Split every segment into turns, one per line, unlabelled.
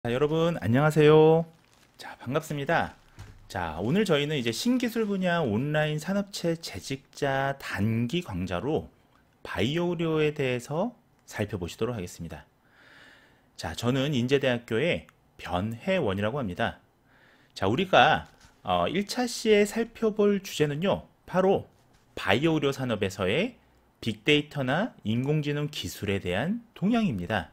여러분 안녕하세요. 자, 반갑습니다. 자, 오늘 저희는 이제 신기술 분야 온라인 산업체 재직자 단기 강좌로 바이오 의료에 대해서 살펴보시도록 하겠습니다. 자, 저는 인제대학교의 변혜원이라고 합니다. 자, 우리가 1차 시에 살펴볼 주제는요, 바로 바이오 의료 산업에서의 빅데이터나 인공지능 기술에 대한 동향입니다.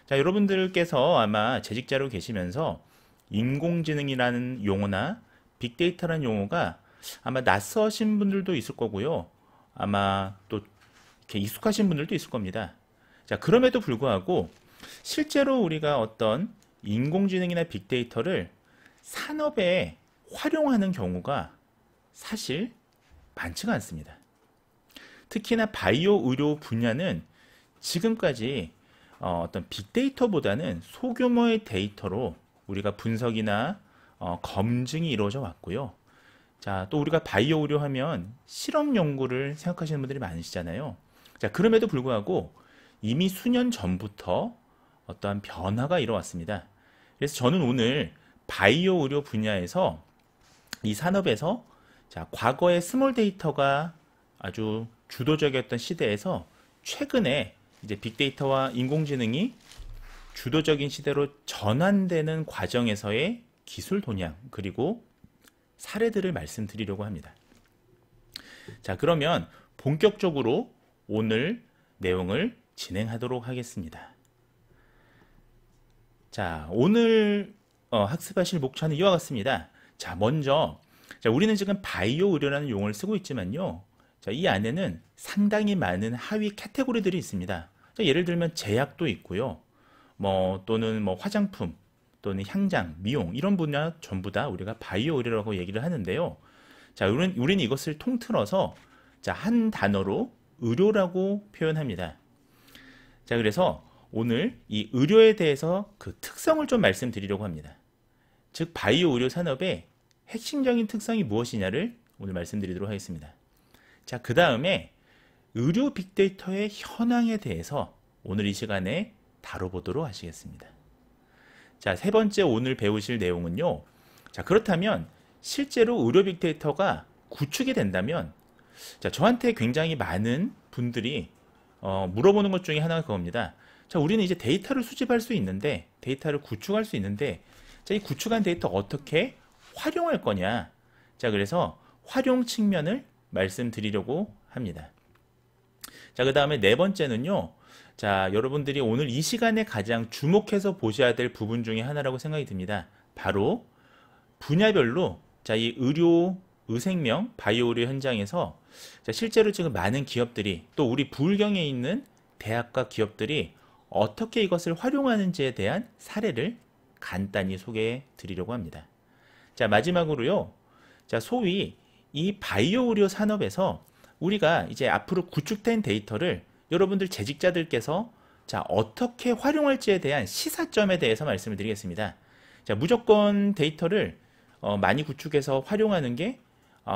자, 여러분들께서 아마 재직자로 계시면서 인공지능이라는 용어나 빅데이터라는 용어가 아마 낯서신 분들도 있을 거고요. 아마 또 이렇게 익숙하신 분들도 있을 겁니다. 자, 그럼에도 불구하고 실제로 우리가 어떤 인공지능이나 빅데이터를 산업에 활용하는 경우가 사실 많지가 않습니다. 특히나 바이오 의료 분야는 지금까지 어떤 빅데이터보다는 소규모의 데이터로 우리가 분석이나 검증이 이루어져 왔고요. 자, 또 우리가 바이오 의료 하면 실험 연구를 생각하시는 분들이 많으시잖아요. 자, 그럼에도 불구하고 이미 수년 전부터 어떠한 변화가 일어왔습니다. 그래서 저는 오늘 바이오 의료 분야에서 이 산업에서 자, 과거의 스몰 데이터가 아주 주도적이었던 시대에서 최근에 이제 빅데이터와 인공지능이 주도적인 시대로 전환되는 과정에서의 기술 동향 그리고 사례들을 말씀드리려고 합니다. 자, 그러면 본격적으로 오늘 내용을 진행하도록 하겠습니다. 자, 오늘 학습하실 목차는 이와 같습니다. 자, 먼저 우리는 지금 바이오 의료라는 용어를 쓰고 있지만요. 자, 이 안에는 상당히 많은 하위 카테고리들이 있습니다. 자, 예를 들면 제약도 있고요. 또는 화장품, 또는 향장, 미용 이런 분야 전부 다 우리가 바이오 의료라고 얘기를 하는데요. 자, 우리는 이것을 통틀어서 자, 한 단어로 의료라고 표현합니다. 자, 그래서 오늘 이 의료에 대해서 그 특성을 좀 말씀드리려고 합니다. 즉 바이오 의료 산업의 핵심적인 특성이 무엇이냐를 오늘 말씀드리도록 하겠습니다. 자, 그 다음에 의료 빅데이터의 현황에 대해서 오늘 이 시간에 다뤄보도록 하시겠습니다. 자, 세 번째 오늘 배우실 내용은요. 자, 그렇다면 실제로 의료 빅데이터가 구축이 된다면 자, 저한테 굉장히 많은 분들이 물어보는 것 중에 하나가 그겁니다. 자, 우리는 이제 데이터를 수집할 수 있는데 데이터를 구축할 수 있는데 자, 이 구축한 데이터 어떻게 활용할 거냐. 자, 그래서 활용 측면을 말씀드리려고 합니다. 자, 그 다음에 네 번째는요. 자, 여러분들이 오늘 이 시간에 가장 주목해서 보셔야 될 부분 중에 하나라고 생각이 듭니다. 바로 분야별로 자, 이 의료, 의생명, 바이오 의료 현장에서 자, 실제로 지금 많은 기업들이 또 우리 부울경에 있는 대학과 기업들이 어떻게 이것을 활용하는지에 대한 사례를 간단히 소개해 드리려고 합니다. 자, 마지막으로요. 자, 소위 이 바이오 의료 산업에서 우리가 이제 앞으로 구축된 데이터를 여러분들 재직자들께서 자, 어떻게 활용할지에 대한 시사점에 대해서 말씀을 드리겠습니다. 자, 무조건 데이터를 많이 구축해서 활용하는 게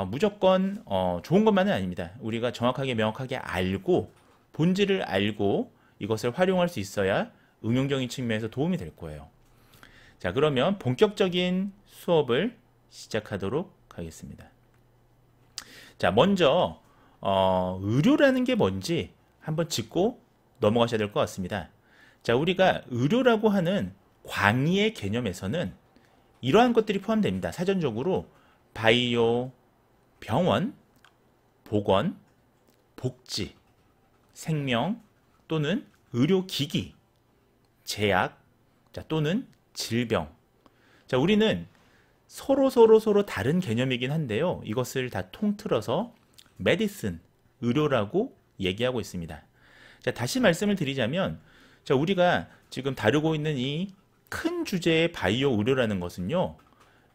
무조건 좋은 것만은 아닙니다. 우리가 정확하게 명확하게 알고 본질을 알고 이것을 활용할 수 있어야 응용적인 측면에서 도움이 될 거예요. 자, 그러면 본격적인 수업을 시작하도록 하겠습니다. 자, 먼저 의료라는 게 뭔지 한번 짚고 넘어가셔야 될 것 같습니다. 자, 우리가 의료라고 하는 광의의 개념에서는 이러한 것들이 포함됩니다. 사전적으로 바이오, 병원, 보건, 복지, 생명 또는 의료기기, 제약, 자, 또는 질병. 자, 우리는 서로 다른 개념이긴 한데요. 이것을 다 통틀어서 메디슨, 의료라고 얘기하고 있습니다. 자, 다시 말씀을 드리자면 자, 우리가 지금 다루고 있는 이 큰 주제의 바이오 의료라는 것은요.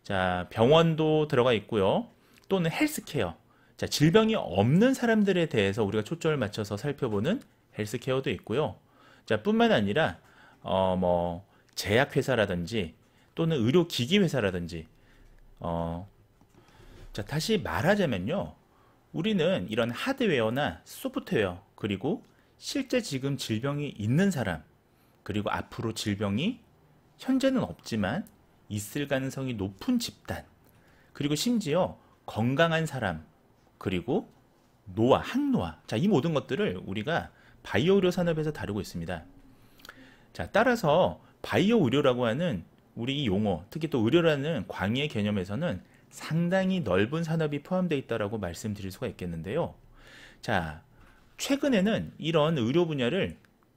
자, 병원도 들어가 있고요. 또는 헬스케어. 자, 질병이 없는 사람들에 대해서 우리가 초점을 맞춰서 살펴보는 헬스케어도 있고요. 자, 뿐만 아니라 제약회사라든지 또는 의료기기 회사라든지 자, 다시 말하자면요. 우리는 이런 하드웨어나 소프트웨어 그리고 실제 지금 질병이 있는 사람 그리고 앞으로 질병이 현재는 없지만 있을 가능성이 높은 집단, 그리고 심지어 건강한 사람, 그리고 노화, 항노화. 자, 이 모든 것들을 우리가 바이오 의료 산업에서 다루고 있습니다. 자, 따라서 바이오 의료라고 하는 우리 이 용어, 특히 또 의료라는 광의의 개념에서는 상당히 넓은 산업이 포함되어 있다고 말씀드릴 수가 있겠는데요. 자, 최근에는 이런 의료 분야를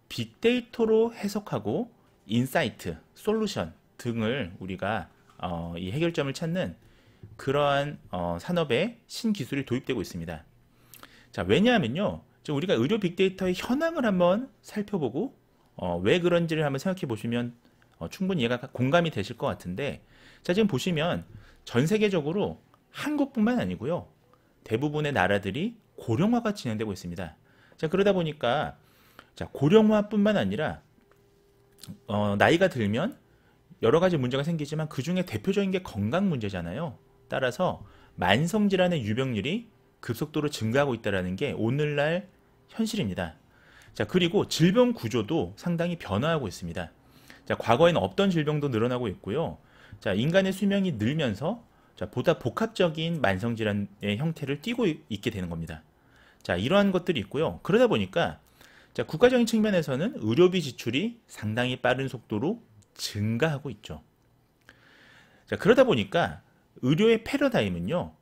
빅데이터로 해석하고 인사이트, 솔루션 등을 우리가 이 해결점을 찾는 그러한 산업에 신기술이 도입되고 있습니다. 자, 왜냐하면요, 우리가 의료 빅데이터의 현황을 한번 살펴보고 왜 그런지를 한번 생각해 보시면 충분히 얘가 공감이 되실 것 같은데, 자, 지금 보시면 전 세계적으로 한국뿐만 아니고요, 대부분의 나라들이 고령화가 진행되고 있습니다. 자, 그러다 보니까 자, 고령화뿐만 아니라 나이가 들면 여러 가지 문제가 생기지만 그 중에 대표적인 게 건강 문제잖아요. 따라서 만성질환의 유병률이 급속도로 증가하고 있다는 게 오늘날 현실입니다. 자, 그리고 질병 구조도 상당히 변화하고 있습니다. 자, 과거에는 없던 질병도 늘어나고 있고요. 자, 인간의 수명이 늘면서 자, 보다 복합적인 만성질환의 형태를 띠고 있게 되는 겁니다. 자, 이러한 것들이 있고요. 그러다 보니까 자, 국가적인 측면에서는 의료비 지출이 상당히 빠른 속도로 증가하고 있죠. 자, 그러다 보니까 의료의 패러다임은요,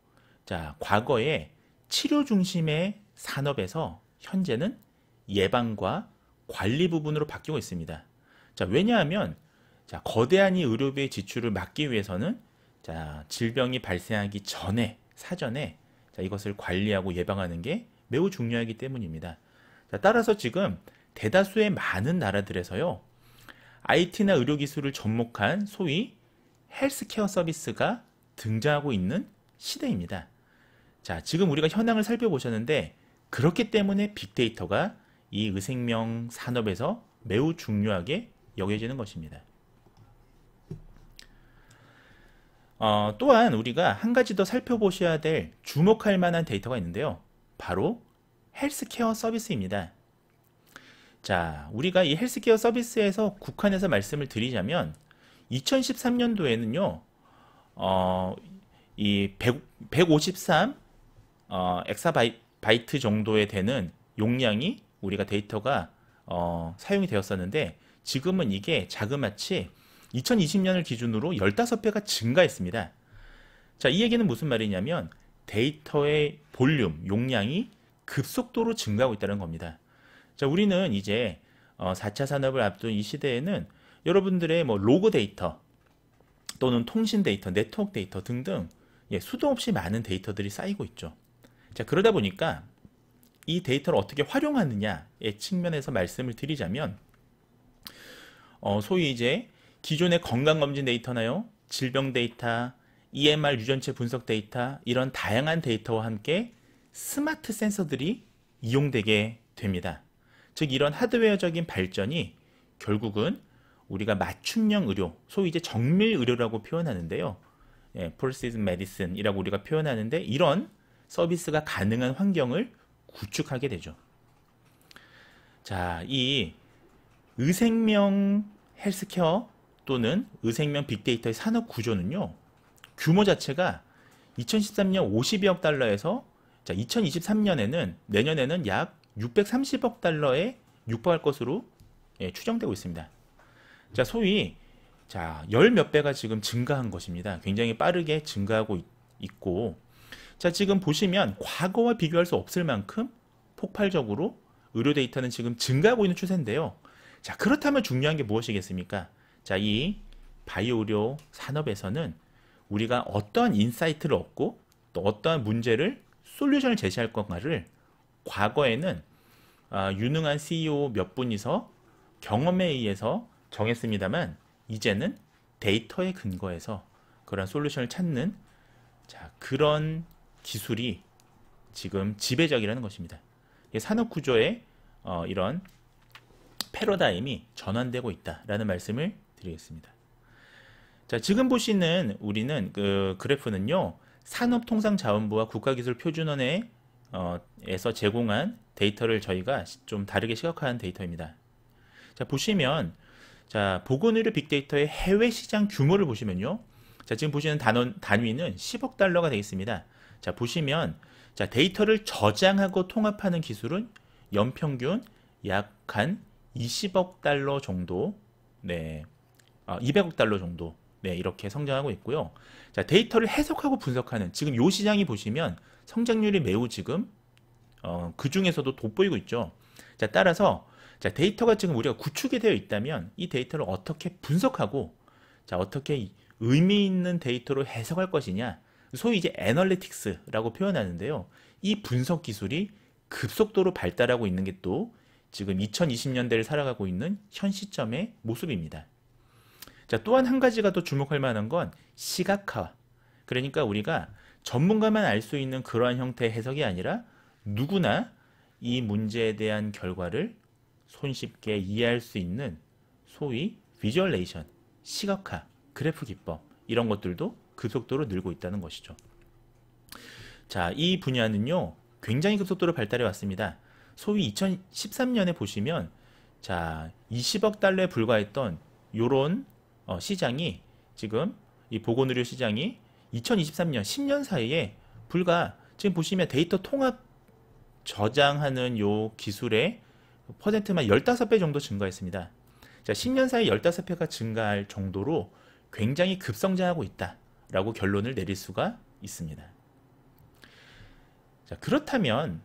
자, 과거에 치료 중심의 산업에서 현재는 예방과 관리 부분으로 바뀌고 있습니다. 자, 왜냐하면 자, 거대한 이 의료비의 지출을 막기 위해서는 자, 질병이 발생하기 전에 사전에 자, 이것을 관리하고 예방하는 게 매우 중요하기 때문입니다. 자, 따라서 지금 대다수의 많은 나라들에서요, IT나 의료기술을 접목한 소위 헬스케어 서비스가 등장하고 있는 시대입니다. 자, 지금 우리가 현황을 살펴보셨는데 그렇기 때문에 빅데이터가 이 의생명 산업에서 매우 중요하게 여겨지는 것입니다. 또한 우리가 한 가지 더 살펴보셔야 될 주목할 만한 데이터가 있는데요. 바로 헬스케어 서비스입니다. 자, 우리가 이 헬스케어 서비스에서 국한해서 말씀을 드리자면 2013년도에는요, 이 153 엑사바이트 정도에 되는 용량이 우리가 데이터가 사용이 되었었는데 지금은 이게 자그마치 2020년을 기준으로 15배가 증가했습니다. 자, 이 얘기는 무슨 말이냐면 데이터의 볼륨, 용량이 급속도로 증가하고 있다는 겁니다. 자, 우리는 이제 4차 산업을 앞둔 이 시대에는 여러분들의 뭐 로그 데이터 또는 통신 데이터, 네트워크 데이터 등등 수도 없이 많은 데이터들이 쌓이고 있죠. 자, 그러다 보니까 이 데이터를 어떻게 활용하느냐의 측면에서 말씀을 드리자면 소위 이제 기존의 건강검진 데이터나요, 질병 데이터, EMR 유전체 분석 데이터, 이런 다양한 데이터와 함께 스마트 센서들이 이용되게 됩니다. 즉 이런 하드웨어적인 발전이 결국은 우리가 맞춤형 의료, 소위 이제 정밀 의료라고 표현하는데요. Precision Medicine이라고 우리가 표현하는데 이런 서비스가 가능한 환경을 구축하게 되죠. 자, 이 의생명 헬스케어 또는 의생명 빅데이터의 산업 구조는요, 규모 자체가 2013년 52억 달러에서 자, 2023년에는 내년에는 약 630억 달러에 육박할 것으로 추정되고 있습니다. 자, 소위 자, 열 몇 배가 지금 증가한 것입니다. 굉장히 빠르게 증가하고 있고, 자, 지금 보시면 과거와 비교할 수 없을 만큼 폭발적으로 의료 데이터는 지금 증가하고 있는 추세인데요. 자, 그렇다면 중요한 게 무엇이겠습니까? 자, 이 바이오 의료 산업에서는 우리가 어떠한 인사이트를 얻고 또 어떠한 문제를 솔루션을 제시할 건가를 과거에는 유능한 CEO 몇 분이서 경험에 의해서 정했습니다만 이제는 데이터에 근거해서 그런 솔루션을 찾는 자, 그런 기술이 지금 지배적이라는 것입니다. 산업 구조의 이런 패러다임이 전환되고 있다라는 말씀을 드리겠습니다. 자, 지금 보시는 우리는 그 그래프는요, 산업통상자원부와 국가기술표준원에 에서 제공한 데이터를 저희가 좀 다르게 시각화한 데이터입니다. 자, 보시면 자, 보건의료 빅데이터의 해외 시장 규모를 보시면요. 자, 지금 보시는 단위는 10억 달러가 되겠습니다. 자, 보시면 자, 데이터를 저장하고 통합하는 기술은 연평균 약 한 20억 달러 정도, 네, 200억 달러 정도, 네, 이렇게 성장하고 있고요. 자, 데이터를 해석하고 분석하는 지금 요 시장이 보시면 성장률이 매우 지금 그 중에서도 돋보이고 있죠. 자, 따라서 자, 데이터가 지금 우리가 구축이 되어 있다면 이 데이터를 어떻게 분석하고 자, 어떻게 의미 있는 데이터로 해석할 것이냐, 소위 이제 애널리틱스라고 표현하는데요. 이 분석 기술이 급속도로 발달하고 있는 게 또 지금 2020년대를 살아가고 있는 현 시점의 모습입니다. 자, 또한 한 가지가 더 주목할 만한 건 시각화. 그러니까 우리가 전문가만 알 수 있는 그러한 형태의 해석이 아니라 누구나 이 문제에 대한 결과를 손쉽게 이해할 수 있는 소위 비주얼레이션, 시각화, 그래프 기법 이런 것들도 급속도로 늘고 있다는 것이죠. 자, 이 분야는요 굉장히 급속도로 발달해 왔습니다. 소위 2013년에 보시면 자 20억 달러에 불과했던 요런 시장이 지금 이 보건의료 시장이 2023년 10년 사이에 불과 지금 보시면 데이터 통합 저장하는 요 기술의 퍼센트만 15배 정도 증가했습니다. 자, 10년 사이 15배가 증가할 정도로 굉장히 급성장하고 있다라고 결론을 내릴 수가 있습니다. 자, 그렇다면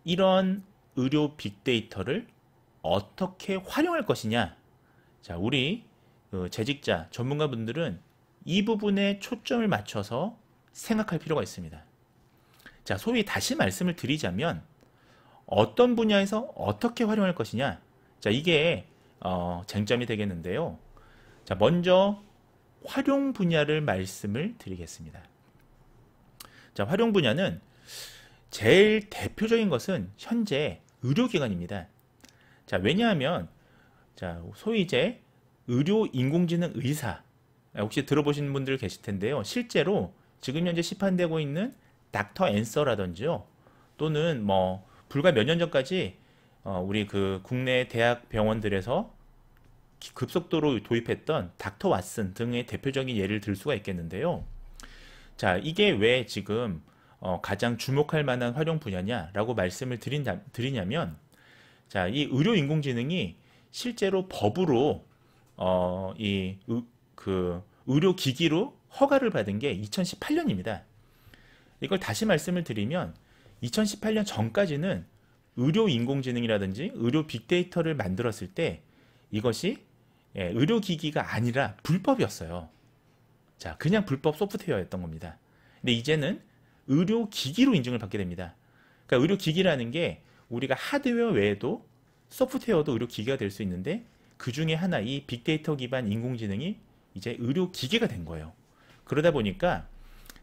이런 의료 빅데이터를 어떻게 활용할 것이냐? 자, 우리 재직자 전문가분들은 이 부분에 초점을 맞춰서 생각할 필요가 있습니다. 자, 소위 다시 말씀을 드리자면 어떤 분야에서 어떻게 활용할 것이냐? 자, 이게 쟁점이 되겠는데요. 자, 먼저 활용 분야를 말씀을 드리겠습니다. 자, 활용 분야는 제일 대표적인 것은 현재 의료기관입니다. 자, 왜냐하면 자, 소위 이제 의료 인공지능 의사 혹시 들어보신 분들 계실 텐데요. 실제로 지금 현재 시판되고 있는 닥터 앤서라든지요. 또는 뭐 불과 몇 년 전까지 우리 그 국내 대학 병원들에서 급속도로 도입했던 닥터 왓슨 등의 대표적인 예를 들 수가 있겠는데요. 자, 이게 왜 지금 가장 주목할 만한 활용 분야냐라고 말씀을 드리냐면, 자, 이 의료 인공지능이 실제로 법으로 의료 기기로 허가를 받은 게 2018년입니다. 이걸 다시 말씀을 드리면 2018년 전까지는 의료 인공지능이라든지 의료 빅데이터를 만들었을 때 이것이 의료 기기가 아니라 불법이었어요. 자, 그냥 불법 소프트웨어였던 겁니다. 근데 이제는 의료 기기로 인증을 받게 됩니다. 그러니까 의료 기기라는 게 우리가 하드웨어 외에도 소프트웨어도 의료 기기가 될 수 있는데 그 중에 하나 이 빅데이터 기반 인공지능이 이제 의료 기계가 된 거예요. 그러다 보니까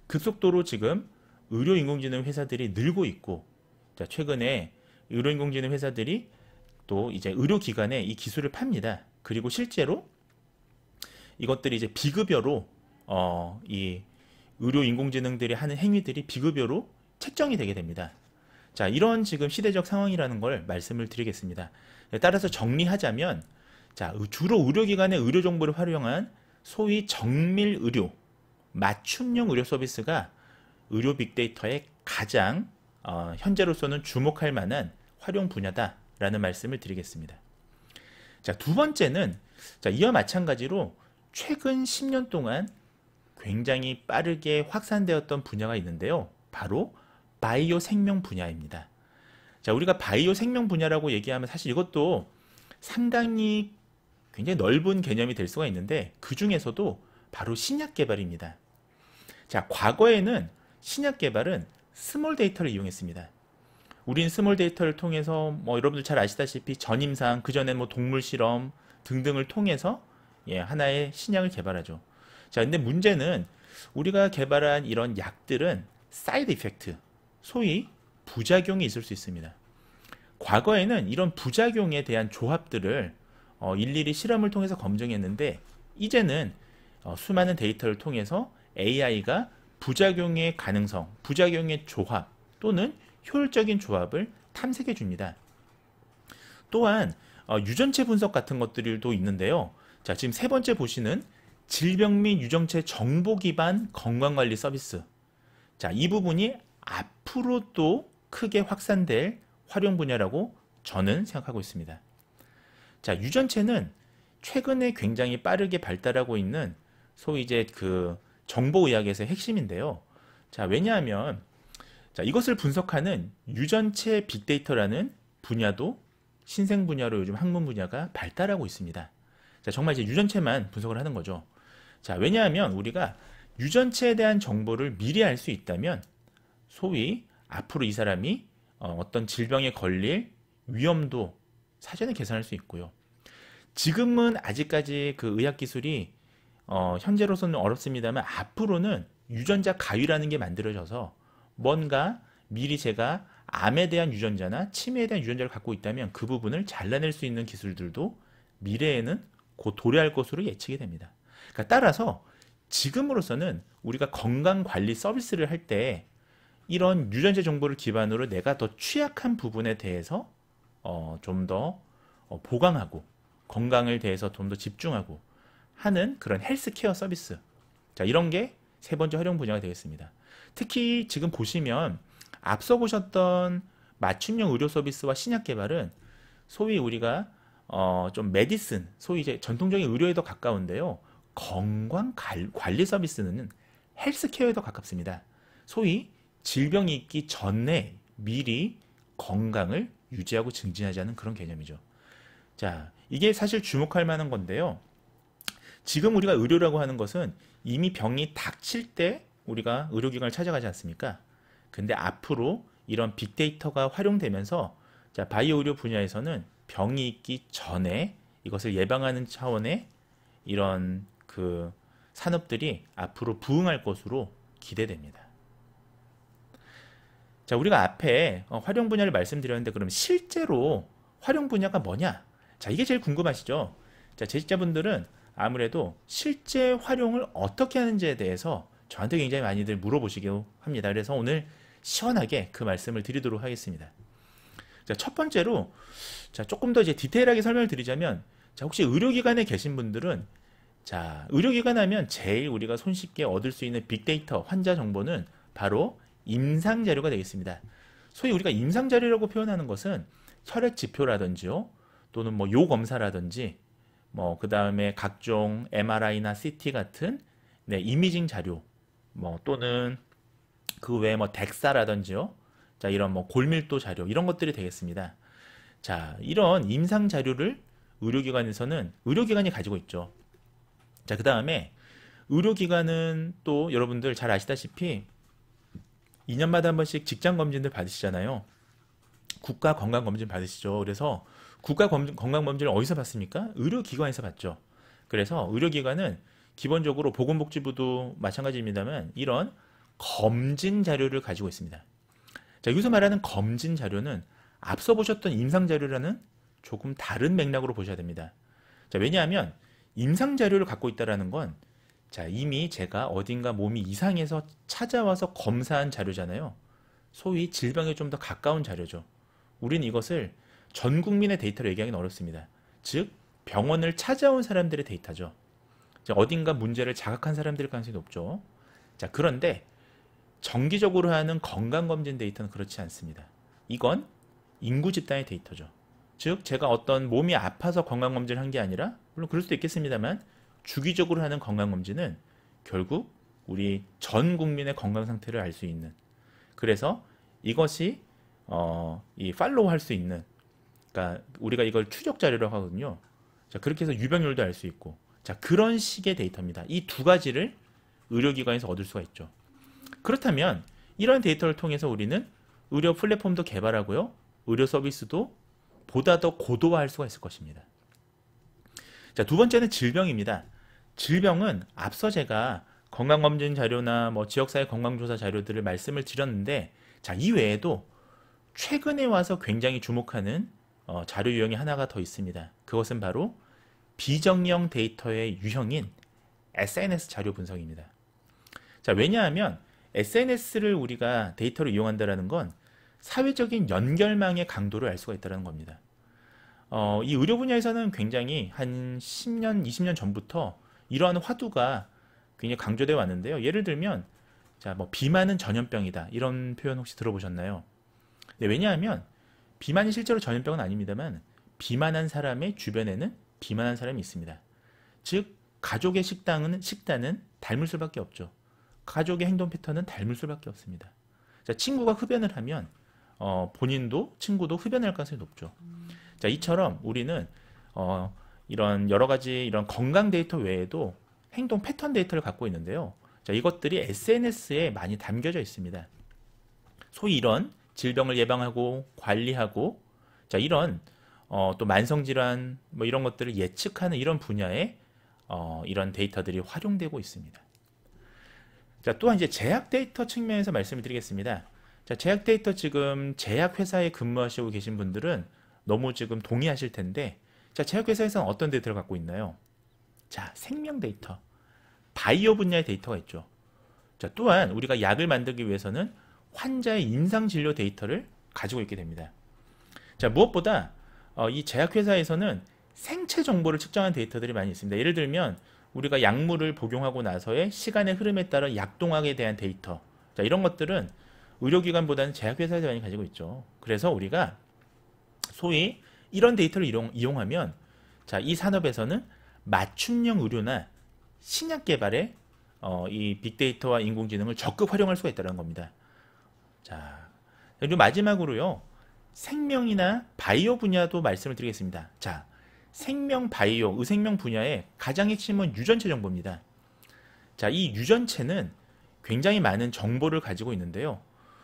급속도로 지금 의료 인공지능 회사들이 늘고 있고, 자, 최근에 의료 인공지능 회사들이 또 이제 의료기관에 이 기술을 팝니다. 그리고 실제로 이것들이 이제 비급여로 이 의료 인공지능들이 하는 행위들이 비급여로 책정이 되게 됩니다. 자, 이런 지금 시대적 상황이라는 걸 말씀을 드리겠습니다. 따라서 정리하자면, 자, 주로 의료기관의 의료 정보를 활용한 소위 정밀 의료, 맞춤형 의료 서비스가 의료 빅데이터의 가장 현재로서는 주목할 만한 활용 분야다라는 말씀을 드리겠습니다. 자, 두 번째는 자, 이와 마찬가지로 최근 10년 동안 굉장히 빠르게 확산되었던 분야가 있는데요. 바로 바이오 생명 분야입니다. 자, 우리가 바이오 생명 분야라고 얘기하면 사실 이것도 상당히 굉장히 넓은 개념이 될 수가 있는데 그 중에서도 바로 신약 개발입니다. 자, 과거에는 신약 개발은 스몰 데이터를 이용했습니다. 우린 스몰 데이터를 통해서 뭐 여러분들 잘 아시다시피 전임상, 그전엔 뭐 동물 실험 등등을 통해서 하나의 신약을 개발하죠. 자, 근데 문제는 우리가 개발한 이런 약들은 사이드 이펙트, 소위 부작용이 있을 수 있습니다. 과거에는 이런 부작용에 대한 조합들을 일일이 실험을 통해서 검증했는데 이제는 수많은 데이터를 통해서 AI가 부작용의 가능성, 부작용의 조합 또는 효율적인 조합을 탐색해 줍니다. 또한 유전체 분석 같은 것들도 있는데요. 자, 지금 세 번째 보시는 질병 및 유정체 정보 기반 건강관리 서비스. 자, 이 부분이 앞으로 또 크게 확산될 활용 분야라고 저는 생각하고 있습니다. 자, 유전체는 최근에 굉장히 빠르게 발달하고 있는 소위 이제 그 정보의학에서의 핵심인데요. 자, 왜냐하면 자, 이것을 분석하는 유전체 빅데이터라는 분야도 신생 분야로 요즘 학문 분야가 발달하고 있습니다. 자, 정말 이제 유전체만 분석을 하는 거죠. 자, 왜냐하면 우리가 유전체에 대한 정보를 미리 알 수 있다면 소위 앞으로 이 사람이 어떤 질병에 걸릴 위험도 사전에 계산할 수 있고요. 지금은 아직까지 그 의학 기술이 현재로서는 어렵습니다만 앞으로는 유전자 가위라는 게 만들어져서 뭔가 미리 제가 암에 대한 유전자나 치매에 대한 유전자를 갖고 있다면 그 부분을 잘라낼 수 있는 기술들도 미래에는 곧 도래할 것으로 예측이 됩니다. 그러니까 따라서 지금으로서는 우리가 건강관리 서비스를 할 때 이런 유전자 정보를 기반으로 내가 더 취약한 부분에 대해서 좀 더 보강하고 건강을 대해서 좀 더 집중하고 하는 그런 헬스케어 서비스. 자, 이런 게 세 번째 활용 분야가 되겠습니다. 특히 지금 보시면 앞서 보셨던 맞춤형 의료 서비스와 신약 개발은 소위 우리가 좀 메디슨, 소위 이제 전통적인 의료에 더 가까운데요. 건강 관리 서비스는 헬스케어에 더 가깝습니다. 소위 질병이 있기 전에 미리 건강을 유지하고 증진하자는 그런 개념이죠. 자, 이게 사실 주목할 만한 건데요. 지금 우리가 의료라고 하는 것은 이미 병이 닥칠 때 우리가 의료기관을 찾아가지 않습니까? 근데 앞으로 이런 빅데이터가 활용되면서 자, 바이오 의료 분야에서는 병이 있기 전에 이것을 예방하는 차원의 이런 그 산업들이 앞으로 부흥할 것으로 기대됩니다. 자, 우리가 앞에 활용 분야를 말씀드렸는데 그럼 실제로 활용 분야가 뭐냐? 자, 이게 제일 궁금하시죠? 자, 제작자분들은 아무래도 실제 활용을 어떻게 하는지에 대해서 저한테 굉장히 많이들 물어보시기도 합니다. 그래서 오늘 시원하게 그 말씀을 드리도록 하겠습니다. 자, 첫 번째로 자, 조금 더 이제 디테일하게 설명을 드리자면 자, 혹시 의료기관에 계신 분들은 자, 의료기관 하면 제일 우리가 손쉽게 얻을 수 있는 빅데이터 환자 정보는 바로 임상 자료가 되겠습니다. 소위 우리가 임상 자료라고 표현하는 것은 혈액 지표라든지요, 또는 뭐 요 검사라든지 뭐 그 다음에 각종 MRI나 CT 같은 네, 이미징 자료, 뭐 또는 그 외에 뭐 덱사라든지요, 자, 이런 뭐 골밀도 자료 이런 것들이 되겠습니다. 자, 이런 임상 자료를 의료기관에서는 의료기관이 가지고 있죠. 자, 그 다음에 의료기관은 또 여러분들 잘 아시다시피 2년마다 한 번씩 직장검진들 받으시잖아요. 국가건강검진 받으시죠. 그래서 국가건강검진을 어디서 받습니까? 의료기관에서 받죠. 그래서 의료기관은 기본적으로 보건복지부도 마찬가지입니다만 이런 검진 자료를 가지고 있습니다. 자, 여기서 말하는 검진 자료는 앞서 보셨던 임상 자료라는 조금 다른 맥락으로 보셔야 됩니다. 자, 왜냐하면 임상 자료를 갖고 있다는 건 자, 이미 제가 어딘가 몸이 이상해서 찾아와서 검사한 자료잖아요. 소위 질병에 좀 더 가까운 자료죠. 우린 이것을 전 국민의 데이터로 얘기하기는 어렵습니다. 즉 병원을 찾아온 사람들의 데이터죠. 자, 어딘가 문제를 자각한 사람들일 가능성이 높죠. 자, 그런데 정기적으로 하는 건강검진 데이터는 그렇지 않습니다. 이건 인구 집단의 데이터죠. 즉 제가 어떤 몸이 아파서 건강검진을 한 게 아니라 물론 그럴 수도 있겠습니다만 주기적으로 하는 건강검진은 결국 우리 전 국민의 건강 상태를 알 수 있는, 그래서 이것이 이 팔로우 할 수 있는, 그러니까 우리가 이걸 추적 자료라고 하거든요. 자, 그렇게 해서 유병률도 알 수 있고, 자, 그런 식의 데이터입니다. 이 두 가지를 의료기관에서 얻을 수가 있죠. 그렇다면 이런 데이터를 통해서 우리는 의료 플랫폼도 개발하고요, 의료 서비스도 보다 더 고도화할 수가 있을 것입니다. 자, 두 번째는 질병입니다. 질병은 앞서 제가 건강검진 자료나 뭐 지역사회 건강조사 자료들을 말씀을 드렸는데, 자, 이 외에도 최근에 와서 굉장히 주목하는 자료 유형이 하나가 더 있습니다. 그것은 바로 비정형 데이터의 유형인 SNS 자료 분석입니다. 자, 왜냐하면 SNS를 우리가 데이터로 이용한다는 건 사회적인 연결망의 강도를 알 수가 있다는 겁니다. 이 의료 분야에서는 굉장히 한 10년, 20년 전부터 이러한 화두가 굉장히 강조되어 왔는데요. 예를 들면, 자, 뭐, 비만은 전염병이다. 이런 표현 혹시 들어보셨나요? 네, 왜냐하면, 비만이 실제로 전염병은 아닙니다만, 비만한 사람의 주변에는 비만한 사람이 있습니다. 즉, 가족의 식단은 닮을 수밖에 없죠. 가족의 행동 패턴은 닮을 수밖에 없습니다. 자, 친구가 흡연을 하면, 본인도, 친구도 흡연할 가능성이 높죠. 자, 이처럼 우리는 이런 여러 가지 이런 건강 데이터 외에도 행동 패턴 데이터를 갖고 있는데요. 자, 이것들이 SNS에 많이 담겨져 있습니다. 소위 이런 질병을 예방하고 관리하고, 자, 이런 또 만성 질환 뭐 이런 것들을 예측하는 이런 분야에 이런 데이터들이 활용되고 있습니다. 자, 또한 이제 제약 데이터 측면에서 말씀을 드리겠습니다. 자, 제약 데이터 지금 제약 회사에 근무하시고 계신 분들은 너무 지금 동의하실 텐데, 자, 제약회사에서는 어떤 데이터를 갖고 있나요? 자, 생명 데이터, 바이오 분야의 데이터가 있죠. 자, 또한 우리가 약을 만들기 위해서는 환자의 임상진료 데이터를 가지고 있게 됩니다. 자, 무엇보다 이 제약회사에서는 생체 정보를 측정한 데이터들이 많이 있습니다. 예를 들면 우리가 약물을 복용하고 나서의 시간의 흐름에 따라 약동학에 대한 데이터, 자, 이런 것들은 의료기관보다는 제약회사에서 많이 가지고 있죠. 그래서 우리가 소위 이런 데이터를 이용하면, 자, 이 산업에서는 맞춤형 의료나 신약 개발에 이 빅데이터와 인공지능을 적극 활용할 수가 있다는 겁니다. 자, 그리고 마지막으로요, 생명이나 바이오 분야도 말씀을 드리겠습니다. 자, 생명 바이오, 의생명 분야의 가장 핵심은 유전체 정보입니다. 자, 이 유전체는 굉장히 많은 정보를 가지고 있는데요.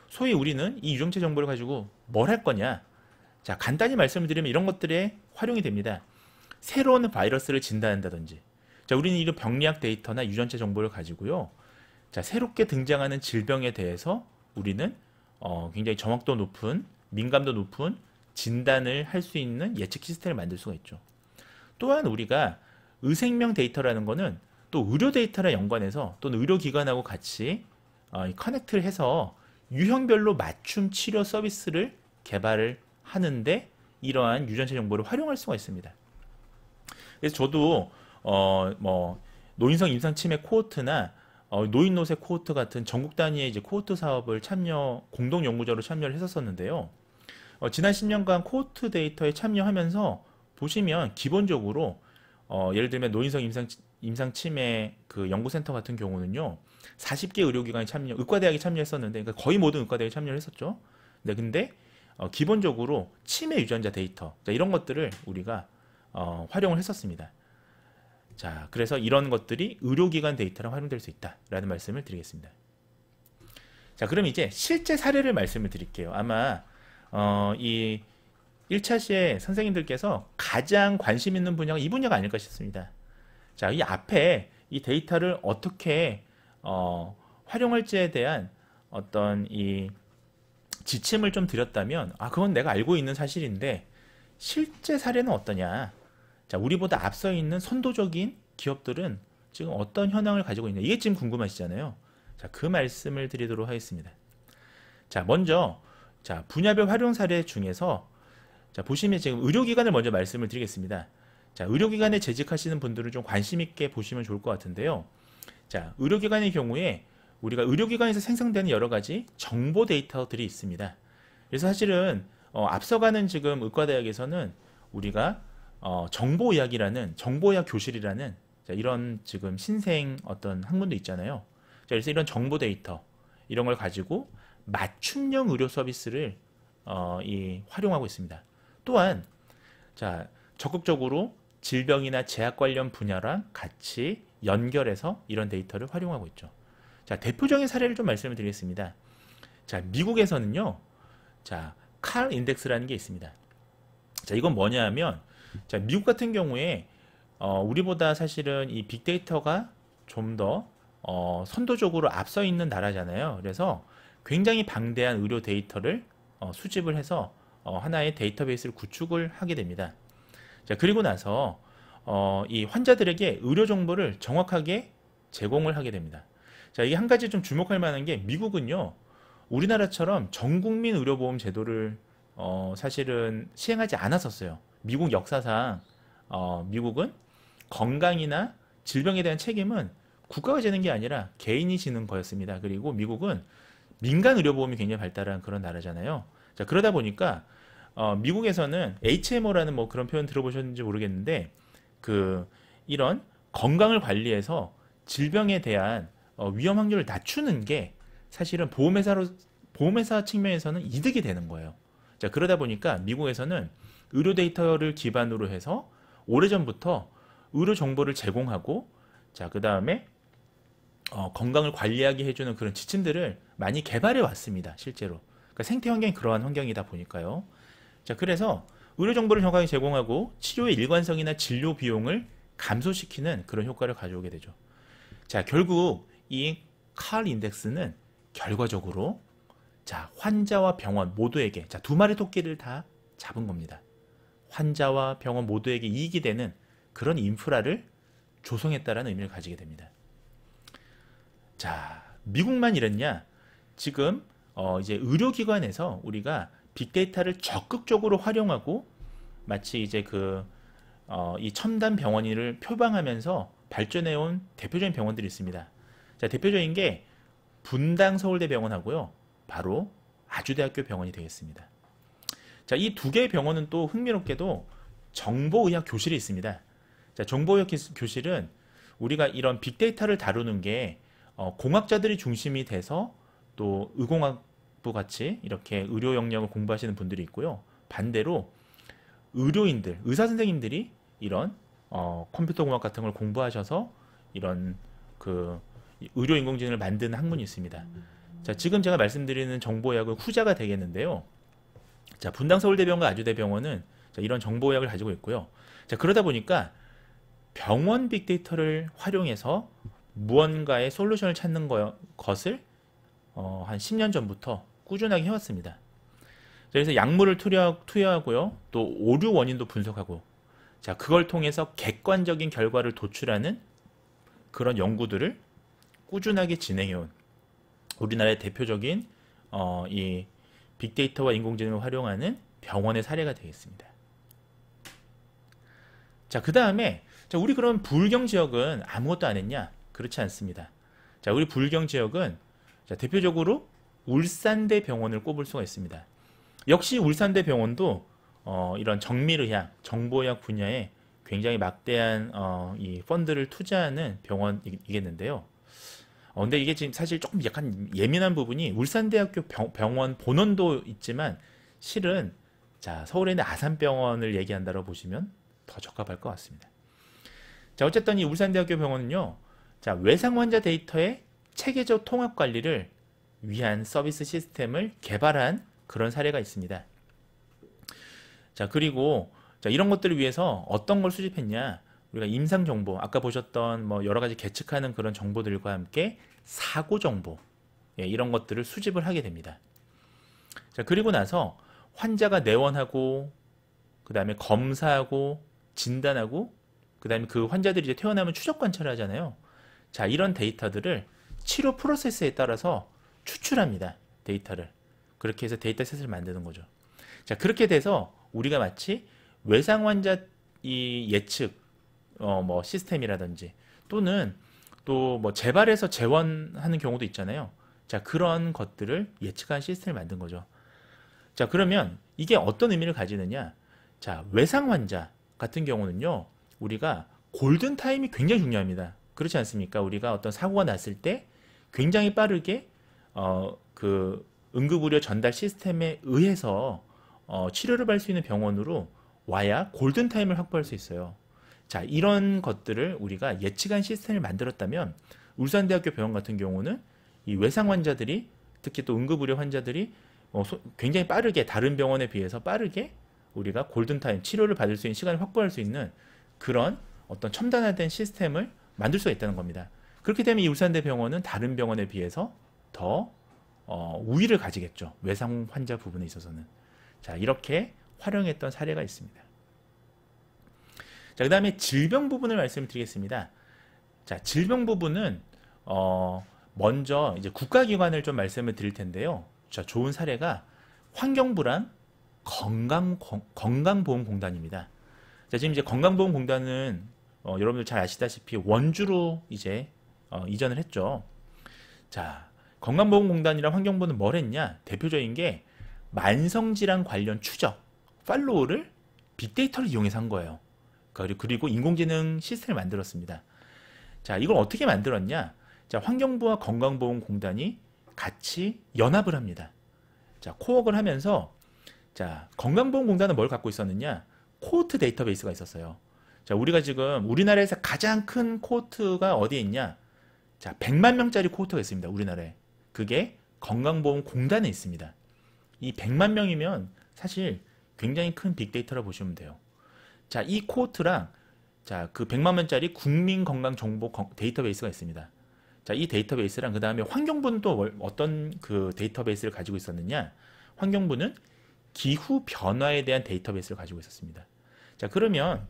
소위 우리는 이 유전체 정보를 가지고 뭘 할 거냐? 자, 간단히 말씀을 드리면 이런 것들에 활용이 됩니다. 새로운 바이러스를 진단한다든지, 자, 우리는 이런 병리학 데이터나 유전체 정보를 가지고요, 자, 새롭게 등장하는 질병에 대해서 우리는 굉장히 정확도 높은, 민감도 높은 진단을 할 수 있는 예측 시스템을 만들 수가 있죠. 또한 우리가 의생명 데이터라는 거는 또 의료 데이터랑 연관해서 또는 의료기관하고 같이 커넥트를 해서 유형별로 맞춤 치료 서비스를 개발을 하는데 이러한 유전체 정보를 활용할 수가 있습니다. 그래서 저도 뭐 노인성 임상 치매 코호트나 노인 노쇠 코호트 같은 전국 단위의 이제 코호트 사업을 공동 연구자로 참여를 했었는데요. 지난 10년간 코호트 데이터에 참여하면서 보시면 기본적으로 예를 들면 노인성 임상 치매 그 연구센터 같은 경우는요, 40개 의료기관이 의과대학이 참여했었는데, 그러니까 거의 모든 의과대학이 참여를 했었죠. 네, 근데 기본적으로 치매 유전자 데이터, 자, 이런 것들을 우리가 활용을 했었습니다. 자, 그래서 이런 것들이 의료기관 데이터랑 활용될 수 있다라는 말씀을 드리겠습니다. 자, 그럼 이제 실제 사례를 말씀을 드릴게요. 아마 이 1차 시에 선생님들께서 가장 관심 있는 분야가 이 분야가 아닐까 싶습니다. 자, 이 앞에 이 데이터를 어떻게 활용할지에 대한 어떤 이 지침을 좀 드렸다면, 그건 내가 알고 있는 사실인데 실제 사례는 어떠냐? 자, 우리보다 앞서 있는 선도적인 기업들은 지금 어떤 현황을 가지고 있냐? 이게 지금 궁금하시잖아요. 자, 그 말씀을 드리도록 하겠습니다. 자, 먼저 자, 분야별 활용 사례 중에서 자, 보시면 지금 의료기관을 먼저 말씀을 드리겠습니다. 자, 의료기관에 재직하시는 분들은 좀 관심 있게 보시면 좋을 것 같은데요. 자, 의료기관의 경우에 우리가 의료기관에서 생성되는 여러 가지 정보 데이터들이 있습니다. 그래서 사실은 앞서가는 지금 의과대학에서는 우리가 정보의학 교실이라는 자, 이런 지금 신생 어떤 학문도 있잖아요. 자, 그래서 이런 정보 데이터 이런 걸 가지고 맞춤형 의료 서비스를 활용하고 있습니다. 또한 자, 적극적으로 질병이나 제약 관련 분야랑 같이 연결해서 이런 데이터를 활용하고 있죠. 자, 대표적인 사례를 좀 말씀을 드리겠습니다. 자, 미국에서는요, 자, 칼 인덱스라는 게 있습니다. 자, 이건 뭐냐 하면, 자, 미국 같은 경우에, 우리보다 사실은 이 빅데이터가 좀 더, 선도적으로 앞서 있는 나라잖아요. 그래서 굉장히 방대한 의료 데이터를 수집을 해서 하나의 데이터베이스를 구축을 하게 됩니다. 자, 그리고 나서, 이 환자들에게 의료 정보를 정확하게 제공을 하게 됩니다. 자, 이게 한 가지 좀 주목할 만한 게 미국은요, 우리나라처럼 전국민 의료보험 제도를 사실은 시행하지 않았었어요. 미국 역사상 미국은 건강이나 질병에 대한 책임은 국가가 지는 게 아니라 개인이 지는 거였습니다. 그리고 미국은 민간 의료보험이 굉장히 발달한 그런 나라잖아요. 자, 그러다 보니까 미국에서는 HMO라는 뭐 그런 표현 들어보셨는지 모르겠는데 이런 건강을 관리해서 질병에 대한 위험 확률을 낮추는 게 사실은 보험회사 측면에서는 이득이 되는 거예요. 자, 그러다 보니까 미국에서는 의료 데이터를 기반으로 해서 오래전부터 의료 정보를 제공하고, 자, 그 다음에 건강을 관리하게 해주는 그런 지침들을 많이 개발해 왔습니다. 실제로. 그러니까 생태 환경이 그러한 환경이다 보니까요. 자, 그래서 의료 정보를 정확하게 제공하고 치료의 일관성이나 진료 비용을 감소시키는 그런 효과를 가져오게 되죠. 자, 결국 이 칼 인덱스는 결과적으로 자, 환자와 병원 모두에게 자, 두 마리 토끼를 다 잡은 겁니다. 환자와 병원 모두에게 이익이 되는 그런 인프라를 조성했다라는 의미를 가지게 됩니다. 자, 미국만 이랬냐? 지금 이제 의료기관에서 우리가 빅데이터를 적극적으로 활용하고 마치 이제 이 첨단 병원을 표방하면서 발전해온 대표적인 병원들이 있습니다. 자, 대표적인 게 분당 서울대병원하고요. 바로 아주대학교 병원이 되겠습니다. 자, 이 두 개의 병원은 또 흥미롭게도 정보의학 교실이 있습니다. 자, 정보의학 교실은 우리가 이런 빅데이터를 다루는 게 공학자들이 중심이 돼서 또 의공학부 같이 이렇게 의료 영역을 공부하시는 분들이 있고요. 반대로 의료인들, 의사 선생님들이 이런 컴퓨터 공학 같은 걸 공부하셔서 이런 의료 인공지능을 만드는 학문이 있습니다. 자, 지금 제가 말씀드리는 정보의학은 후자가 되겠는데요. 자, 분당 서울대병원과 아주대병원은 자, 이런 정보의학을 가지고 있고요. 자, 그러다 보니까 병원 빅데이터를 활용해서 무언가의 솔루션을 찾는 것을 한 10년 전부터 꾸준하게 해왔습니다. 자, 그래서 약물을 투여하고요. 또 오류 원인도 분석하고, 자, 그걸 통해서 객관적인 결과를 도출하는 그런 연구들을 꾸준하게 진행해온 우리나라의 대표적인 이 빅데이터와 인공지능을 활용하는 병원의 사례가 되겠습니다. 자, 그 다음에 우리 그럼 불경 지역은 아무것도 안 했냐? 그렇지 않습니다. 자, 우리 불경 지역은 자, 대표적으로 울산대 병원을 꼽을 수가 있습니다. 역시 울산대 병원도 이런 정밀의학, 정보의학 분야에 굉장히 막대한 이 펀드를 투자하는 병원이겠는데요. 근데 이게 지금 사실 조금 약간 예민한 부분이 울산대학교 병원 본원도 있지만 실은 자, 서울에 있는 아산병원을 얘기한다고 보시면 더 적합할 것 같습니다. 자, 어쨌든 이 울산대학교 병원은요. 자, 외상 환자 데이터의 체계적 통합 관리를 위한 서비스 시스템을 개발한 그런 사례가 있습니다. 자, 그리고 자, 이런 것들을 위해서 어떤 걸 수집했냐? 우리가 임상 정보, 아까 보셨던 뭐 여러 가지 계측하는 그런 정보들과 함께 사고 정보, 이런 것들을 수집을 하게 됩니다. 자, 그리고 나서 환자가 내원하고, 그 다음에 검사하고, 진단하고, 그 다음에 그 환자들이 이제 퇴원하면 추적 관찰을 하잖아요. 자, 이런 데이터들을 치료 프로세스에 따라서 추출합니다. 데이터를. 그렇게 해서 데이터셋을 만드는 거죠. 자, 그렇게 돼서 우리가 마치 외상 환자 이 예측 뭐 시스템이라든지 또는 또 뭐 재발해서 재원하는 경우도 있잖아요. 자, 그런 것들을 예측한 시스템을 만든 거죠. 자, 그러면 이게 어떤 의미를 가지느냐? 자, 외상 환자 같은 경우는요. 우리가 골든 타임이 굉장히 중요합니다. 그렇지 않습니까? 우리가 어떤 사고가 났을 때 굉장히 빠르게 응급의료 전달 시스템에 의해서 치료를 받을 수 있는 병원으로 와야 골든 타임을 확보할 수 있어요. 자, 이런 것들을 우리가 예측한 시스템을 만들었다면 울산대학교 병원 같은 경우는 이 외상 환자들이 특히 또 응급의료 환자들이 굉장히 빠르게 다른 병원에 비해서 빠르게 우리가 골든타임 치료를 받을 수 있는 시간을 확보할 수 있는 그런 어떤 첨단화된 시스템을 만들 수가 있다는 겁니다. 그렇게 되면 이 울산대 병원은 다른 병원에 비해서 더 우위를 가지겠죠. 외상 환자 부분에 있어서는. 자, 이렇게 활용했던 사례가 있습니다. 자, 그 다음에 질병 부분을 말씀을 드리겠습니다. 자, 질병 부분은 먼저 이제 국가기관을 좀 말씀을 드릴 텐데요. 자, 좋은 사례가 환경부랑 건강보험공단입니다. 자, 지금 이제 건강보험공단은 여러분들 잘 아시다시피 원주로 이제 이전을 했죠. 자, 건강보험공단이랑 환경부는 뭘 했냐? 대표적인 게 만성질환 관련 추적, 팔로우를 빅데이터를 이용해서 한 거예요. 그리고 인공지능 시스템을 만들었습니다. 자, 이걸 어떻게 만들었냐? 자, 환경부와 건강보험공단이 같이 연합을 합니다. 자, 코웍을 하면서 자, 건강보험공단은 뭘 갖고 있었느냐? 코호트 데이터베이스가 있었어요. 자, 우리가 지금 우리나라에서 가장 큰 코호트가 어디에 있냐? 자, 100만 명짜리 코호트가 있습니다. 우리나라에. 그게 건강보험공단에 있습니다. 이 100만 명이면 사실 굉장히 큰 빅데이터라 보시면 돼요. 자, 이 코호트랑 자, 그 100만 명짜리 국민건강정보 데이터베이스가 있습니다. 자, 이 데이터베이스랑 그 다음에 환경부는 또 어떤 그 데이터베이스를 가지고 있었느냐? 환경부는 기후 변화에 대한 데이터베이스를 가지고 있었습니다. 자, 그러면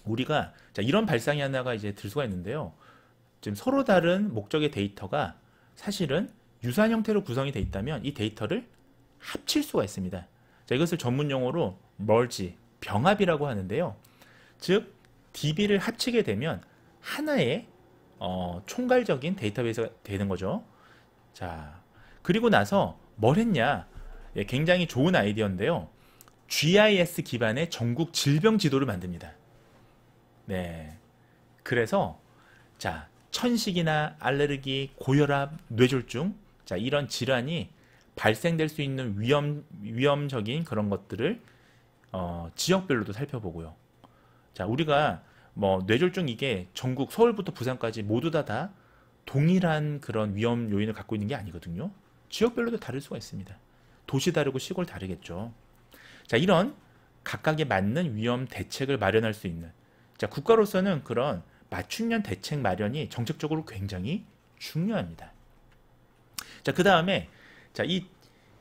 우리가 자, 이런 발상이 하나가 이제 들 수가 있는데요. 지금 서로 다른 목적의 데이터가 사실은 유사한 형태로 구성이 되어 있다면 이 데이터를 합칠 수가 있습니다. 자, 이것을 전문 용어로 merge, 병합이라고 하는데요. 즉, DB를 합치게 되면 하나의 총괄적인 데이터베이스가 되는 거죠. 자, 그리고 나서 뭘 했냐? 예, 굉장히 좋은 아이디어인데요. GIS 기반의 전국 질병 지도를 만듭니다. 네. 그래서 자, 천식이나 알레르기, 고혈압, 뇌졸중, 자, 이런 질환이 발생될 수 있는 위험적인 그런 것들을 지역별로도 살펴보고요. 자, 우리가 뭐 뇌졸중 이게 전국 서울부터 부산까지 모두 다 동일한 그런 위험 요인을 갖고 있는 게 아니거든요. 지역별로도 다를 수가 있습니다. 도시 다르고 시골 다르겠죠. 자, 이런 각각에 맞는 위험 대책을 마련할 수 있는 자, 국가로서는 그런 맞춤형 대책 마련이 정책적으로 굉장히 중요합니다. 자, 그 다음에 자, 이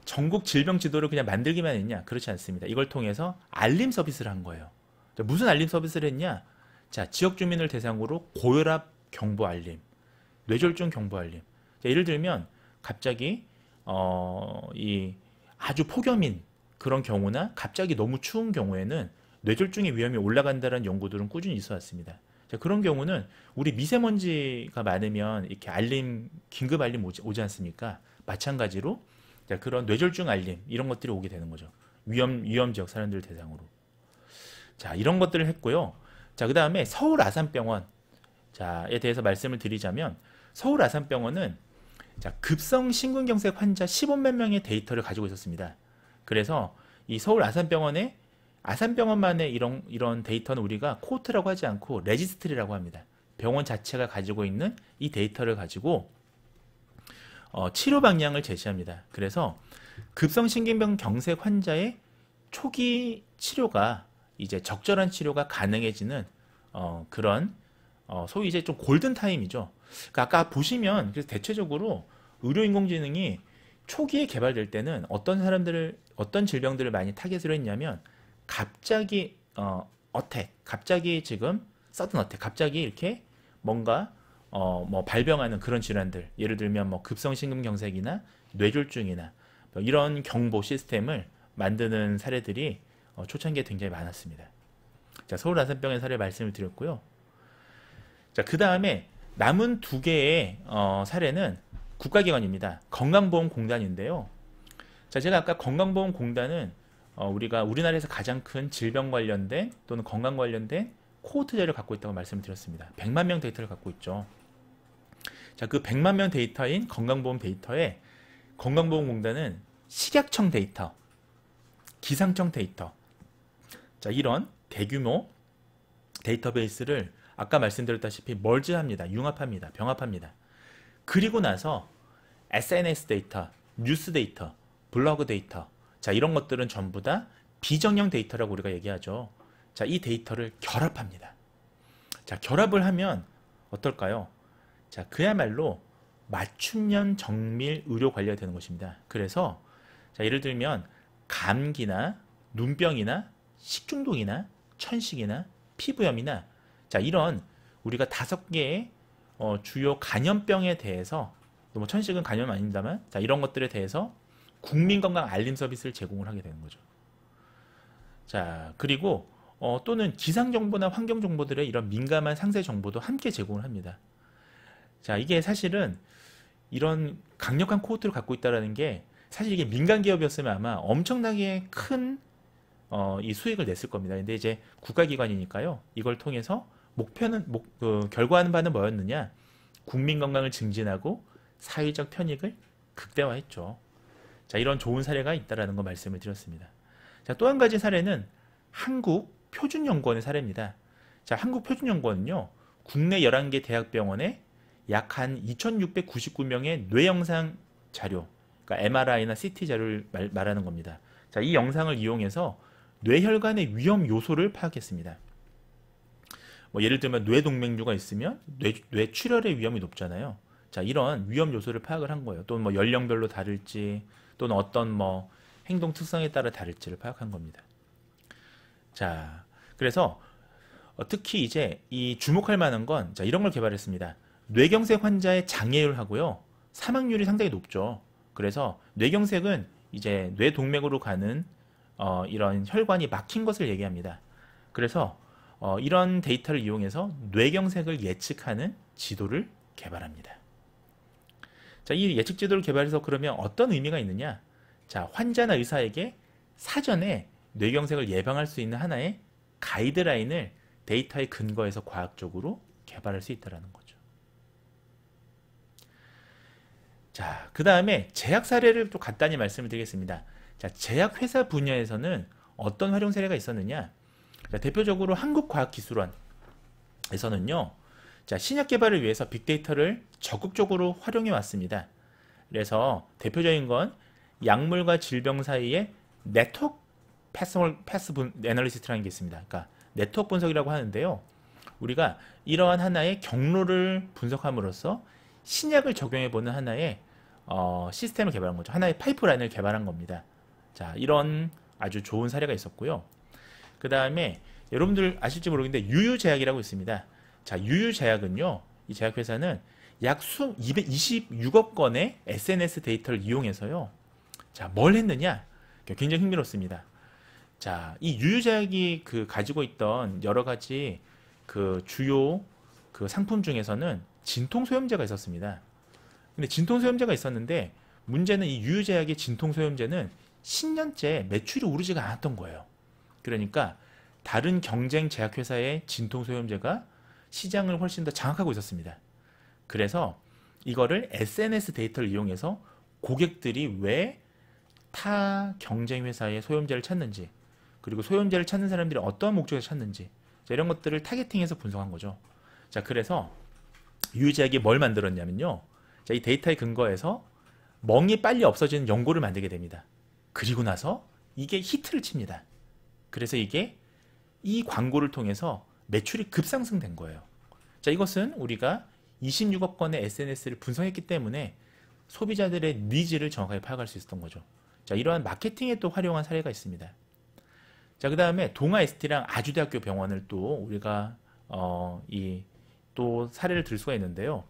전국 질병 지도를 그냥 만들기만 했냐? 그렇지 않습니다. 이걸 통해서 알림 서비스를 한 거예요. 자, 무슨 알림 서비스를 했냐? 자, 지역 주민을 대상으로 고혈압 경보 알림, 뇌졸중 경보 알림. 자, 예를 들면 갑자기 이 아주 폭염인 그런 경우나 갑자기 너무 추운 경우에는 뇌졸중의 위험이 올라간다는 연구들은 꾸준히 있어 왔습니다. 자, 그런 경우는 우리 미세먼지가 많으면 이렇게 알림, 긴급 알림 오지 않습니까? 마찬가지로 자, 그런 뇌졸중 알림 이런 것들이 오게 되는 거죠. 위험 지역 사람들 대상으로. 자, 이런 것들을 했고요. 자, 그 다음에 서울 아산병원 자에 대해서 말씀을 드리자면 서울 아산병원은 자, 급성 심근경색 환자 15만 명의 데이터를 가지고 있었습니다. 그래서 이 서울 아산병원의 아산병원만의 이런 데이터는 우리가 코호트라고 하지 않고 레지스트리라고 합니다. 병원 자체가 가지고 있는 이 데이터를 가지고 치료 방향을 제시합니다. 그래서 급성 심근경색 환자의 초기 치료가 이제 적절한 치료가 가능해지는 그런 소위 이제 좀 골든 타임이죠. 그러니까 아까 보시면 그래서 대체적으로 의료 인공지능이 초기에 개발될 때는 어떤 질병들을 많이 타겟으로 했냐면 갑자기 갑자기 지금 서든 어택, 갑자기 이렇게 뭔가 뭐 발병하는 그런 질환들, 예를 들면 뭐 급성 심근경색이나 뇌졸중이나 뭐 이런 경보 시스템을 만드는 사례들이 초창기에 굉장히 많았습니다. 자, 서울 아산병원 사례 말씀을 드렸고요. 자, 그 다음에 남은 두 개의 사례는 국가기관입니다. 건강보험공단인데요. 자, 제가 아까 건강보험공단은 우리가 우리나라에서 가장 큰 질병 관련된 또는 건강 관련된 코호트제를 갖고 있다고 말씀을 드렸습니다. 100만 명 데이터를 갖고 있죠. 자, 그 100만 명 데이터인 건강보험 데이터에 건강보험공단은 식약청 데이터, 기상청 데이터, 자, 이런 대규모 데이터베이스를 아까 말씀드렸다시피 멀지합니다. 융합합니다. 병합합니다. 그리고 나서 SNS 데이터, 뉴스 데이터, 블로그 데이터, 자, 이런 것들은 전부 다 비정형 데이터라고 우리가 얘기하죠. 자, 이 데이터를 결합합니다. 자, 결합을 하면 어떨까요? 자, 그야말로 맞춤형 정밀 의료 관리가 되는 것입니다. 그래서 자, 예를 들면 감기나 눈병이나 식중독이나 천식이나 피부염이나 자, 이런 우리가 5개의 주요 간염병에 대해서 뭐 천식은 간염 아닙니다만 자, 이런 것들에 대해서 국민건강 알림 서비스를 제공을 하게 되는 거죠. 자, 그리고 또는 기상 정보나 환경 정보들의 이런 민감한 상세 정보도 함께 제공을 합니다. 자, 이게 사실은 이런 강력한 코어트를 갖고 있다는 게 사실 이게 민간 기업이었으면 아마 엄청나게 큰 이 수익을 냈을 겁니다. 근데 이제 국가기관이니까요. 이걸 통해서 결과하는 바는 뭐였느냐? 국민 건강을 증진하고 사회적 편익을 극대화했죠. 자, 이런 좋은 사례가 있다라는 거 말씀을 드렸습니다. 자, 또 한 가지 사례는 한국표준연구원의 사례입니다. 자, 한국표준연구원은요, 국내 11개 대학병원에 약 한 2,699명의 뇌영상 자료, 그러니까 MRI나 CT 자료를 말하는 겁니다. 자, 이 영상을 이용해서 뇌혈관의 위험 요소를 파악했습니다. 뭐 예를 들면 뇌동맥류가 있으면 뇌출혈의 위험이 높잖아요. 자, 이런 위험 요소를 파악을 한 거예요. 또는 뭐 연령별로 다를지, 또는 어떤 뭐 행동 특성에 따라 다를지를 파악한 겁니다. 자, 그래서 특히 이제 이 주목할 만한 건 자, 이런 걸 개발했습니다. 뇌경색 환자의 장애율하고요, 사망률이 상당히 높죠. 그래서 뇌경색은 이제 뇌동맥으로 가는 이런 혈관이 막힌 것을 얘기합니다. 그래서 이런 데이터를 이용해서 뇌경색을 예측하는 지도를 개발합니다. 자, 이 예측 지도를 개발해서 그러면 어떤 의미가 있느냐? 자, 환자나 의사에게 사전에 뇌경색을 예방할 수 있는 하나의 가이드라인을 데이터에 근거해서 과학적으로 개발할 수 있다는 거죠. 자, 그 다음에 제약 사례를 또 간단히 말씀을 드리겠습니다. 자, 제약회사 분야에서는 어떤 활용 사례가 있었느냐? 자, 대표적으로 한국과학기술원에서는요, 자, 신약 개발을 위해서 빅데이터를 적극적으로 활용해 왔습니다. 그래서 대표적인 건 약물과 질병 사이의 네트워크 패스 애널리시스라는 게 있습니다. 그러니까 네트워크 분석이라고 하는데요. 우리가 이러한 하나의 경로를 분석함으로써 신약을 적용해보는 하나의 시스템을 개발한 거죠. 하나의 파이프라인을 개발한 겁니다. 자, 이런 아주 좋은 사례가 있었고요. 그 다음에 여러분들 아실지 모르겠는데 유유제약이라고 있습니다. 자, 유유제약은요, 이 제약회사는 약 226억 건의 SNS 데이터를 이용해서요, 자, 뭘 했느냐? 굉장히 흥미롭습니다. 자, 이 유유제약이 가지고 있던 여러 가지 주요 상품 중에서는 진통소염제가 있었습니다. 근데 진통소염제가 있었는데 문제는 이 유유제약의 진통소염제는 10년째 매출이 오르지가 않았던 거예요. 그러니까 다른 경쟁 제약회사의 진통소염제가 시장을 훨씬 더 장악하고 있었습니다. 그래서 이거를 SNS 데이터를 이용해서 고객들이 왜 타 경쟁 회사의 소염제를 찾는지, 그리고 소염제를 찾는 사람들이 어떤 목적에서 찾는지, 자, 이런 것들을 타겟팅해서 분석한 거죠. 자, 그래서 유유제약이 뭘 만들었냐면요, 자, 이 데이터에 근거해서 멍이 빨리 없어지는 연고를 만들게 됩니다. 그리고 나서 이게 히트를 칩니다. 그래서 이게 이 광고를 통해서 매출이 급상승된 거예요. 자, 이것은 우리가 26억 건의 SNS를 분석했기 때문에 소비자들의 니즈를 정확하게 파악할 수 있었던 거죠. 자, 이러한 마케팅에 또 활용한 사례가 있습니다. 자, 그 다음에 동아 ST랑 아주대학교 병원을 또 우리가 또 사례를 들 수가 있는데요.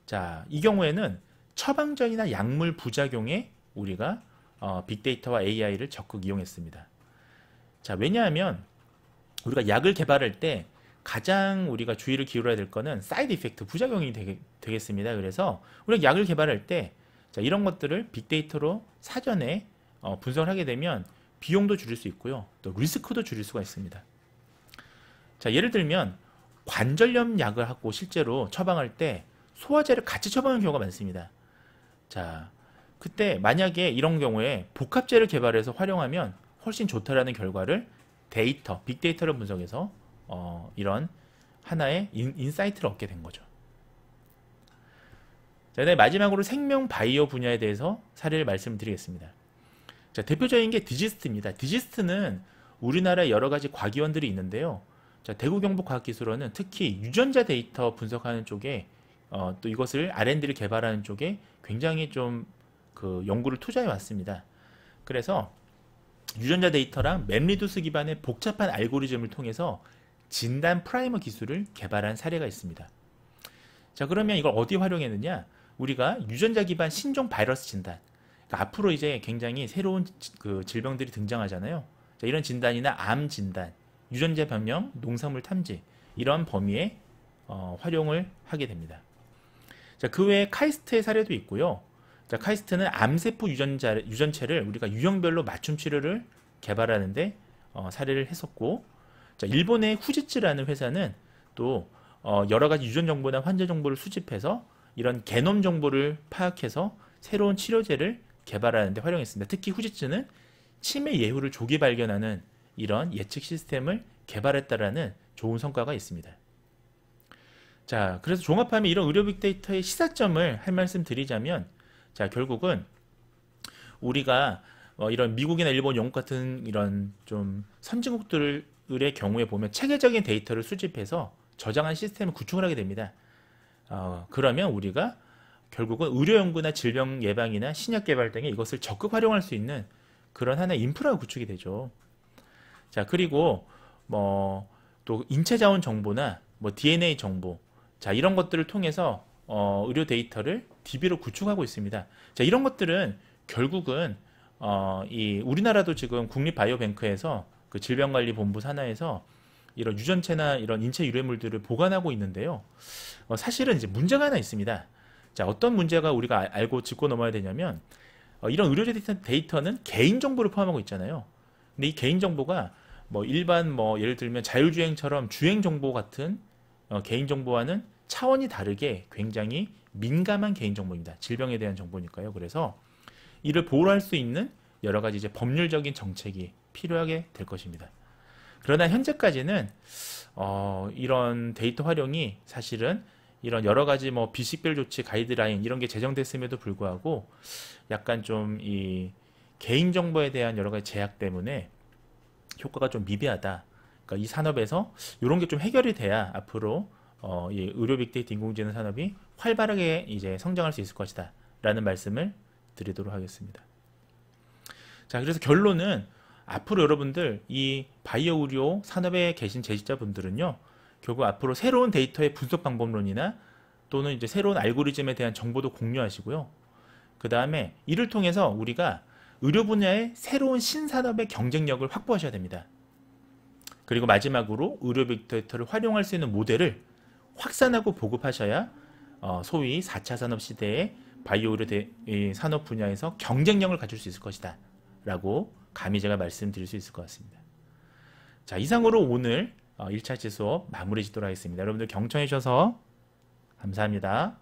자, 이 경우에는 처방전이나 약물 부작용에 우리가 빅데이터와 AI를 적극 이용했습니다. 자, 왜냐하면 우리가 약을 개발할 때 가장 우리가 주의를 기울여야 될 거는 사이드 이펙트, 부작용이 되겠습니다. 그래서 우리가 약을 개발할 때 자, 이런 것들을 빅데이터로 사전에 분석을 하게 되면 비용도 줄일 수 있고요, 또 리스크도 줄일 수가 있습니다. 자, 예를 들면 관절염 약을 하고 실제로 처방할 때 소화제를 같이 처방하는 경우가 많습니다. 자, 그때 만약에 이런 경우에 복합제를 개발해서 활용하면 훨씬 좋다라는 결과를 빅데이터를 분석해서 이런 하나의 인사이트를 얻게 된 거죠. 자, 그다음에 마지막으로 생명 바이오 분야에 대해서 사례를 말씀드리겠습니다. 자, 대표적인 게 디지스트입니다. 디지스트는 우리나라에 여러 가지 과기원들이 있는데요. 자, 대구경북과학기술원은 특히 유전자 데이터 분석하는 쪽에 또 이것을 R&D를 개발하는 쪽에 굉장히 좀 연구를 투자해 왔습니다. 그래서 유전자 데이터랑 맵리두스 기반의 복잡한 알고리즘을 통해서 진단 프라이머 기술을 개발한 사례가 있습니다. 자, 그러면 이걸 어디 활용했느냐? 우리가 유전자 기반 신종 바이러스 진단, 그러니까 앞으로 이제 굉장히 새로운 질병들이 등장하잖아요. 자, 이런 진단이나 암 진단, 유전자 변형, 농산물 탐지 이런 범위에 활용을 하게 됩니다. 자, 그 외에 카이스트의 사례도 있고요. 자, 카이스트는 암세포 유전체를 우리가 유형별로 맞춤 치료를 개발하는데 사례를 했었고, 자, 일본의 후지츠라는 회사는 또 여러 가지 유전 정보나 환자 정보를 수집해서 이런 게놈 정보를 파악해서 새로운 치료제를 개발하는 데 활용했습니다. 특히 후지츠는 치매 예후를 조기 발견하는 이런 예측 시스템을 개발했다라는 좋은 성과가 있습니다. 자, 그래서 종합하면 이런 의료 빅데이터의 시사점을 할 말씀 드리자면, 자, 결국은 우리가 이런 미국이나 일본, 영국 같은 이런 좀 선진국들의 경우에 보면 체계적인 데이터를 수집해서 저장한 시스템을 구축을 하게 됩니다. 그러면 우리가 결국은 의료 연구나 질병 예방이나 신약 개발 등에 이것을 적극 활용할 수 있는 그런 하나의 인프라가 구축이 되죠. 자, 그리고 또 인체 자원 정보나 DNA 정보, 자, 이런 것들을 통해서 의료 데이터를 DB로 구축하고 있습니다. 자, 이런 것들은 결국은 이 우리나라도 지금 국립바이오뱅크에서 그 질병관리본부 산하에서 이런 유전체나 이런 인체 유래물들을 보관하고 있는데요. 사실은 이제 문제가 하나 있습니다. 자, 어떤 문제가 우리가 알고 짚고 넘어야 되냐면, 이런 의료 데이터는 개인정보를 포함하고 있잖아요. 근데 이 개인정보가 일반 예를 들면 자율주행처럼 주행정보 같은 개인정보와는 차원이 다르게 굉장히 민감한 개인정보입니다. 질병에 대한 정보니까요. 그래서 이를 보호할 수 있는 여러 가지 이제 법률적인 정책이 필요하게 될 것입니다. 그러나 현재까지는 이런 데이터 활용이 사실은 이런 여러 가지 비식별 조치 가이드라인 이런 게 제정됐음에도 불구하고 약간 좀 이 개인정보에 대한 여러 가지 제약 때문에 효과가 좀 미비하다. 그러니까 이 산업에서 이런 게 좀 해결이 돼야 앞으로 이 의료 빅데이터 인공지능 산업이 활발하게 이제 성장할 수 있을 것이다. 라는 말씀을 드리도록 하겠습니다. 자, 그래서 결론은 앞으로 여러분들 이 바이오 의료 산업에 계신 재직자분들은요, 결국 앞으로 새로운 데이터의 분석 방법론이나 또는 이제 새로운 알고리즘에 대한 정보도 공유하시고요. 그 다음에 이를 통해서 우리가 의료 분야의 새로운 신산업의 경쟁력을 확보하셔야 됩니다. 그리고 마지막으로 의료 빅데이터를 활용할 수 있는 모델을 확산하고 보급하셔야 소위 4차 산업 시대의 바이오 의료 산업 분야에서 경쟁력을 가질 수 있을 것이다. 라고 감히 제가 말씀드릴 수 있을 것 같습니다. 자, 이상으로 오늘 1차 수업 마무리 짓도록 하겠습니다. 여러분들 경청해 주셔서 감사합니다.